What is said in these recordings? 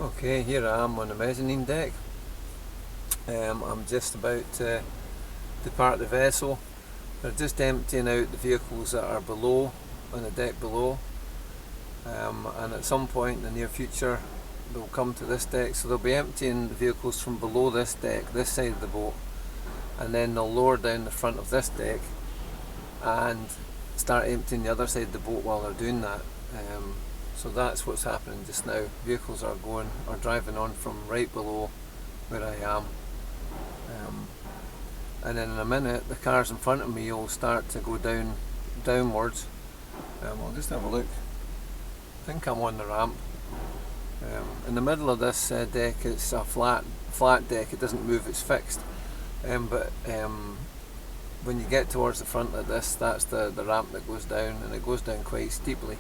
Okay, here I am on the mezzanine deck. I'm just about to depart the vessel. They're just emptying out the vehicles that are below, on the deck below, and at some point in the near future they'll come to this deck, so they'll be emptying the vehicles from below this deck, this side of the boat, and then they'll lower down the front of this deck and start emptying the other side of the boat while they're doing that. So that's what's happening just now. Vehicles are driving on from right below where I am, and then in a minute the cars in front of me will start to go downwards. I'll just have a look. I think I'm on the ramp. In the middle of this deck, it's a flat deck. It doesn't move, it's fixed. But when you get towards the front of this, that's the ramp that goes down, and it goes down quite steeply.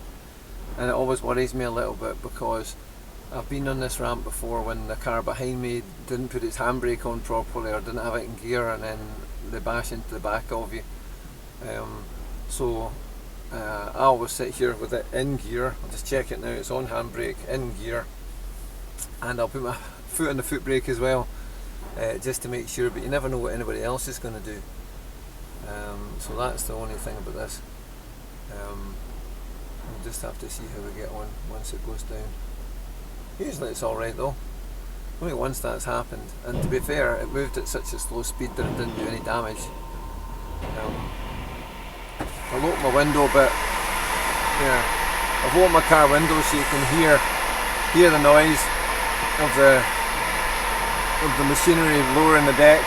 And it always worries me a little bit, because I've been on this ramp before when the car behind me didn't put its handbrake on properly or didn't have it in gear, and then they bash into the back of you. I always sit here with it in gear. I'll just check it now, it's on handbrake, in gear, and I'll put my foot on the foot brake as well, just to make sure, but you never know what anybody else is going to do. So that's the only thing about this. We'll just have to see how we get on once it goes down. Usually it's alright though, only once that's happened, and to be fair, it moved at such a slow speed that it didn't do any damage. I'll open my window a bit. Yeah, I've opened my car window so you can hear the noise of the machinery lowering the deck.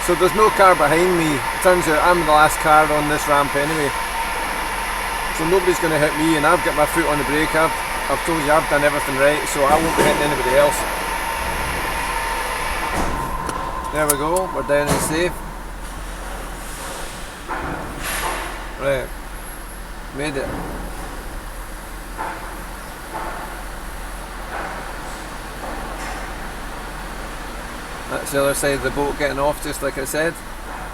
So there's no car behind me. It turns out I'm the last car on this ramp anyway. So nobody's going to hit me, and I've got my foot on the brake. I've told you I've done everything right, so I won't be hitting anybody else. There we go, we're down and safe. Right, made it. That's the other side of the boat getting off, just like I said.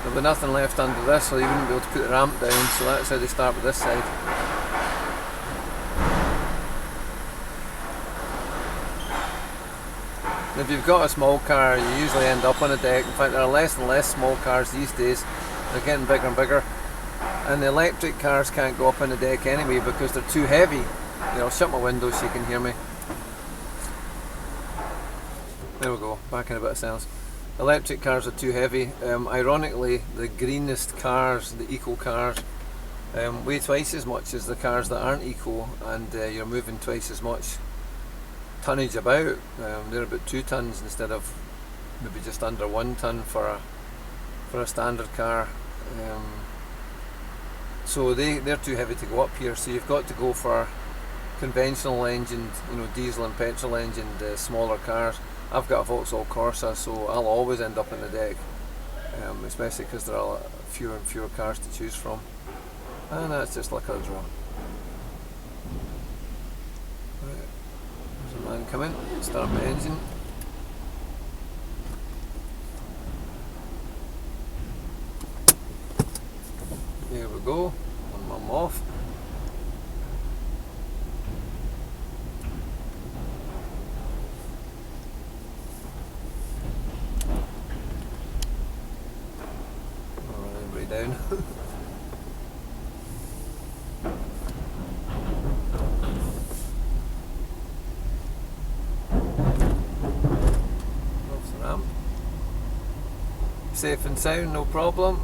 There'll be nothing left under this, so you wouldn't be able to put the ramp down, so that's how they start with this side. If you've got a small car, you usually end up on a deck. In fact, there are less and less small cars these days. They're getting bigger and bigger. And the electric cars can't go up on the deck anyway because they're too heavy. I'll shut my window so you can hear me. There we go, back in a bit of silence. Electric cars are too heavy. Ironically, the greenest cars, the eco cars, weigh twice as much as the cars that aren't eco, and you're moving twice as much tonnage about. They're about 2 tons instead of maybe just under 1 ton for a standard car. So they're too heavy to go up here, so you've got to go for conventional engined, diesel and petrol engined smaller cars. I've got a Vauxhall Corsa, so I'll always end up on the deck, especially because there are fewer and fewer cars to choose from. And that's just like a draw. Right. There's a man coming, start my engine. Here we go, I'm off. I'll run everybody down. Off the ramp. Safe and sound, no problem.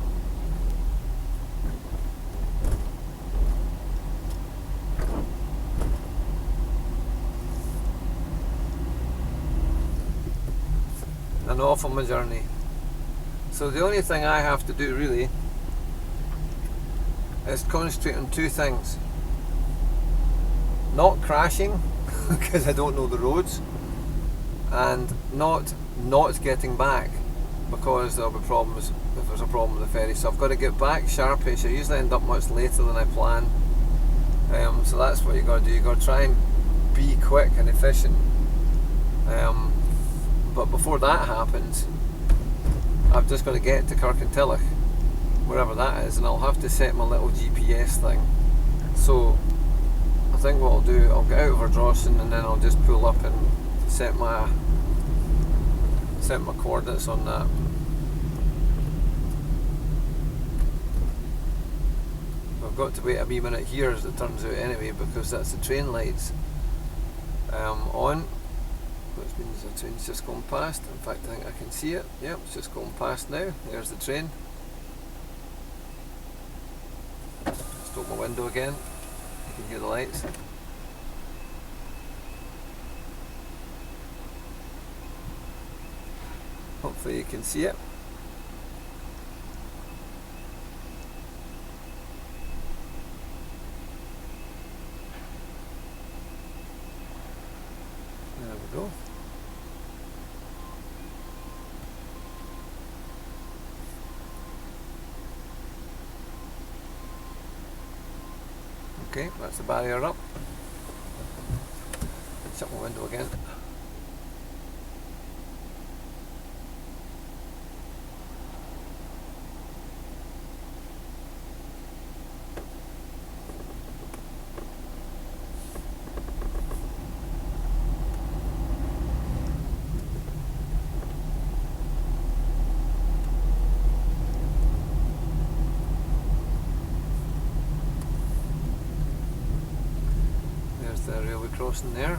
And off on my journey. So the only thing I have to do really is concentrate on 2 things. Not crashing, because I don't know the roads, and not getting back, because there'll be problems if there's a problem with the ferry. So I've got to get back sharpish. I usually end up much later than I plan. So that's what you got to do. You got to try and be quick and efficient. But before that happens, I've just got to get to Kirkintilloch, wherever that is, and I'll have to set my little GPS thing. So I think what I'll do, I'll get out of Ardrossan and then I'll just pull up and set my coordinates on that. I've got to wait a wee minute here as it turns out anyway, because that's the train lights on, which means the train's just gone past. In fact, I think I can see it. Yep, it's just gone past now. There's the train. Just open my window again. You can hear the lights. Hopefully you can see it. There we go. Okay, that's the barrier up. Shut my window again. There's the railway crossing there.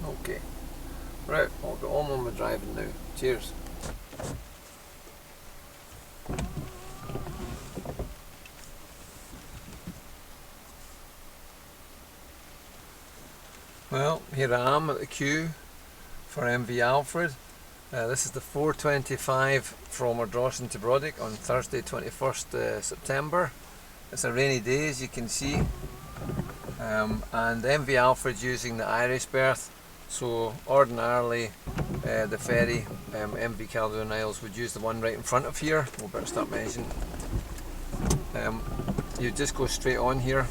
Okay, right, I'll get on with my driving now. Cheers. Well, here I am at the queue for MV Alfred. This is the 4:25 from Ardrossan to Brodick on Thursday 21st September. It's a rainy day, as you can see, and MV Alfred's using the Irish berth. So ordinarily the ferry, MV Caledonian Isles, would use the one right in front of here. We'll better start measuring. You just go straight on here,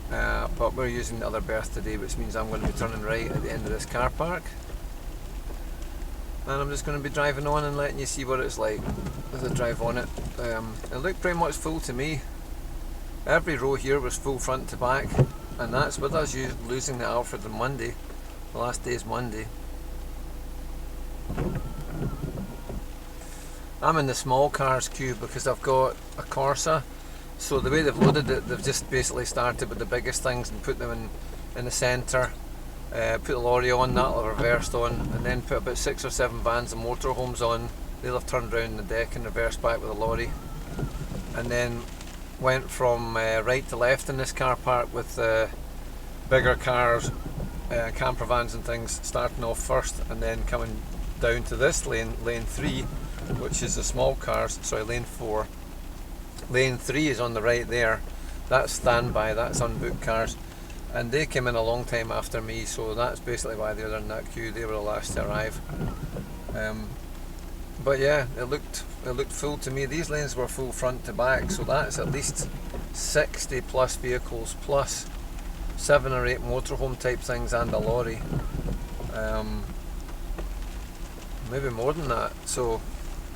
but we're using the other berth today, which means I'm going to be turning right at the end of this car park. And I'm just going to be driving on and letting you see what it's like as I drive on it. It looked pretty much full to me. Every row here was full front to back, and that's with us losing the Alfred on Monday. The last day is Monday. I'm in the small cars queue because I've got a Corsa. So the way they've loaded it, they've just basically started with the biggest things and put them in the centre. Put the lorry on, that'll have reversed on, and then put about 6 or 7 vans and motorhomes on. They'll have turned around the deck and reversed back with a lorry. And then went from right to left in this car park with bigger cars, camper vans and things starting off first, and then coming down to this lane, lane 3, which is the small cars, sorry, lane 4. Lane 3 is on the right there. That's standby, that's unbooked cars. And they came in a long time after me, so that's basically why they're in that queue. They were the last to arrive. But yeah, it looked full to me. These lanes were full front to back, so that's at least 60 plus vehicles, plus 7 or 8 motorhome type things and a lorry. Maybe more than that. So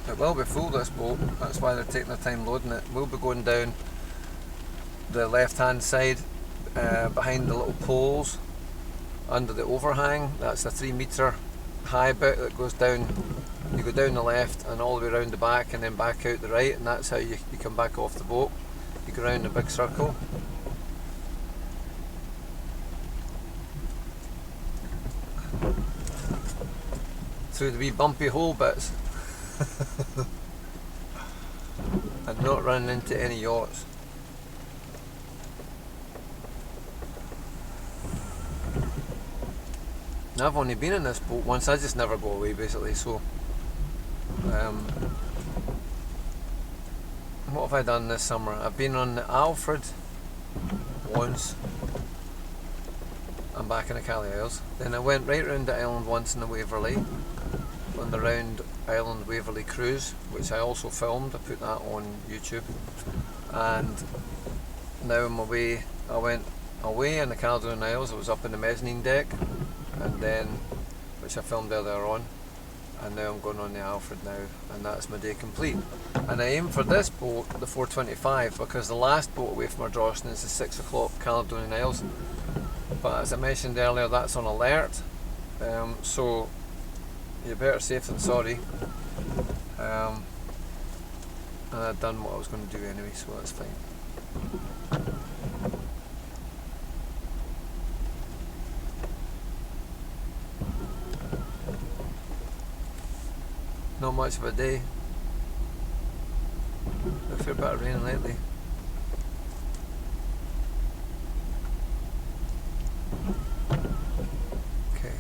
it will be full, this boat. That's why they're taking their time loading it. We'll be going down the left hand side, behind the little poles under the overhang. That's a 3 metre high bit that goes down. You go down the left and all the way around the back and then back out the right, and that's how you come back off the boat. You go around a big circle. Through the wee bumpy hole bits and not running into any yachts. I've only been in this boat once, I just never go away basically, so what have I done this summer? I've been on the Alfred once. I'm back in the Caledonian Isles. Then I went right round the island once in the Waverley, on the round island Waverley cruise, which I also filmed. I put that on YouTube. And now I'm away. I went away in the Caledonian Isles. I was up in the mezzanine deck, and then which I filmed earlier on, and now I'm going on the Alfred now, and that's my day complete. And I aim for this boat, the 425, because the last boat away from Ardrossan is the 6 o'clock Caledonian Isles, but as I mentioned earlier, that's on alert, so you're better safe than sorry. And I'd done what I was going to do anyway, so that's fine. Not much of a day. A fair bit of rain lately. Okay.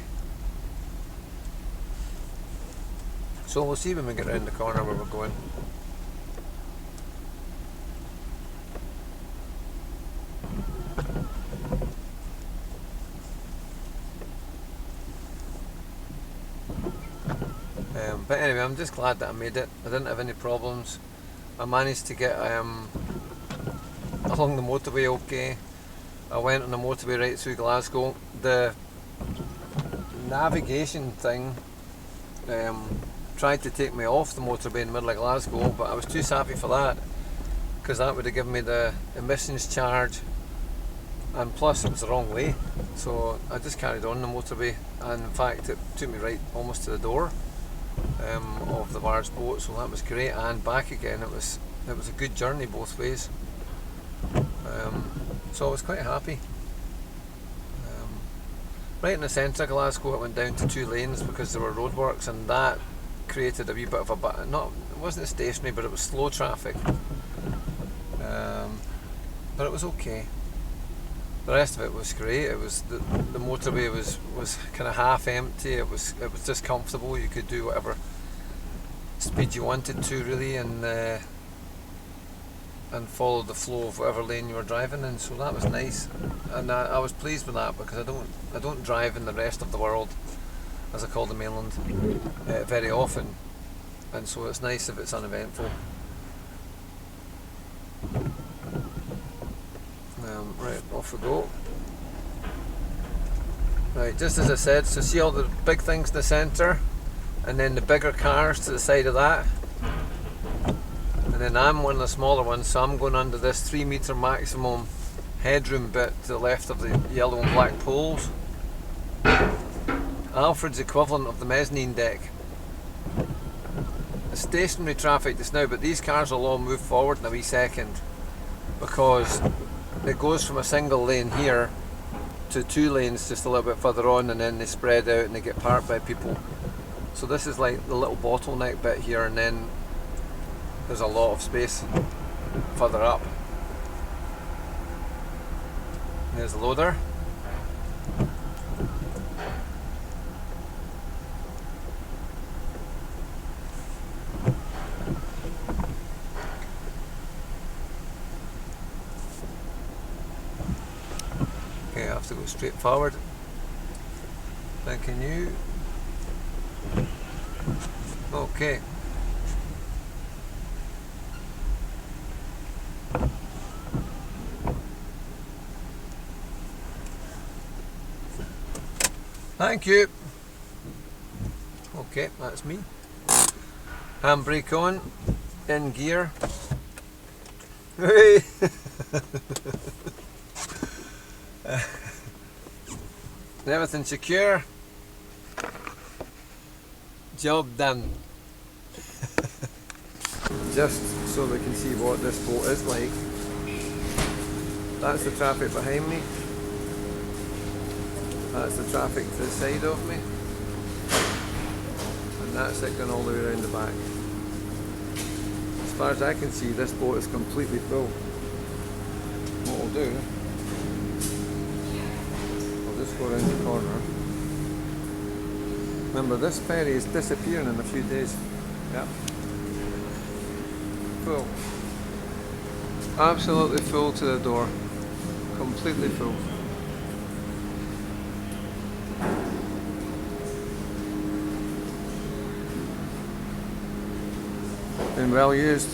So we'll see when we get around the corner where we're going. But anyway, I'm just glad that I made it. I didn't have any problems. I managed to get along the motorway okay. I went on the motorway right through Glasgow. The navigation thing tried to take me off the motorway in the middle of Glasgow, but I was too savvy for that, because that would have given me the emissions charge, and plus it was the wrong way. So I just carried on the motorway, and in fact it took me right almost to the door of the large boat, so that was great, and back again. It was a good journey both ways, so I was quite happy. Right in the centre of Glasgow it went down to 2 lanes because there were roadworks, and that created a wee bit of it wasn't stationary, but it was slow traffic, but it was okay. The rest of it was great. It was the motorway was kind of half empty. It was just comfortable. You could do whatever speed you wanted to, really, and follow the flow of whatever lane you were driving in. So that was nice, and I was pleased with that, because I don't drive in the rest of the world, as I call the mainland, very often, and so it's nice if it's uneventful. Right, off we go. Right, just as I said, so see all the big things in the centre, and then the bigger cars to the side of that, and then I'm one of the smaller ones, so I'm going under this 3 metre maximum headroom bit to the left of the yellow and black poles. Alfred's equivalent of the mezzanine deck. It's stationary traffic just now, but these cars will all move forward in a wee second, because it goes from a single lane here to 2 lanes just a little bit further on, and then they spread out and they get parked by people. So this is like the little bottleneck bit here, and then there's a lot of space further up. There's the loader. Okay, I have to go straight forward. Thanking you. Okay. Thank you. Okay, that's me. Handbrake on, in gear. Hey! Everything secure. Job done. Just so we can see what this boat is like. That's the traffic behind me. That's the traffic to the side of me. And that's it going all the way around the back. As far as I can see, this boat is completely full. What I'll do, I'll just go around the corner. Remember, this ferry is disappearing in a few days. Yep. Full. Absolutely full to the door. Completely full. Been well used.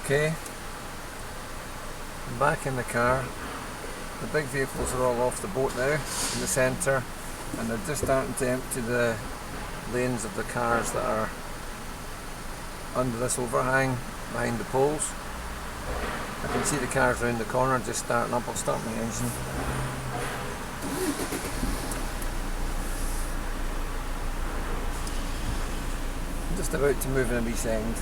Okay. I'm back in the car. The big vehicles are all off the boat now in the centre, and they're just starting to empty the lanes of the cars that are under this overhang behind the poles. I can see the cars around the corner just starting up. I'll start my engine. I'm just about to move in a wee second.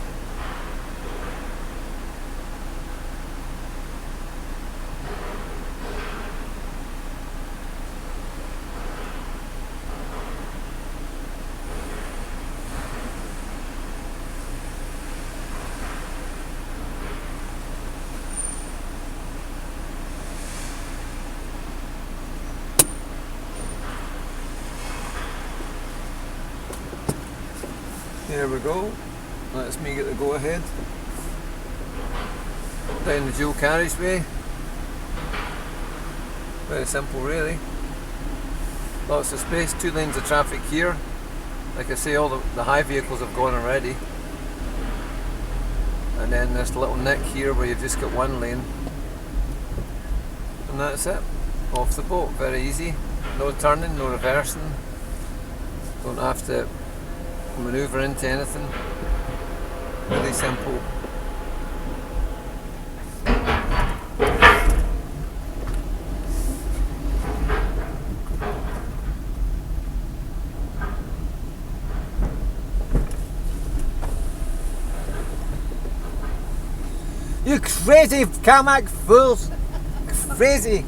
There we go, that's me get the go ahead. Down the dual carriageway. Very simple really. Lots of space, 2 lanes of traffic here. Like I say, all the high vehicles have gone already. And then this little nick here where you've just got 1 lane. And that's it. Off the boat, very easy. No turning, no reversing. Don't have to manoeuvre into anything. Really simple. You crazy Carmack fools! Crazy!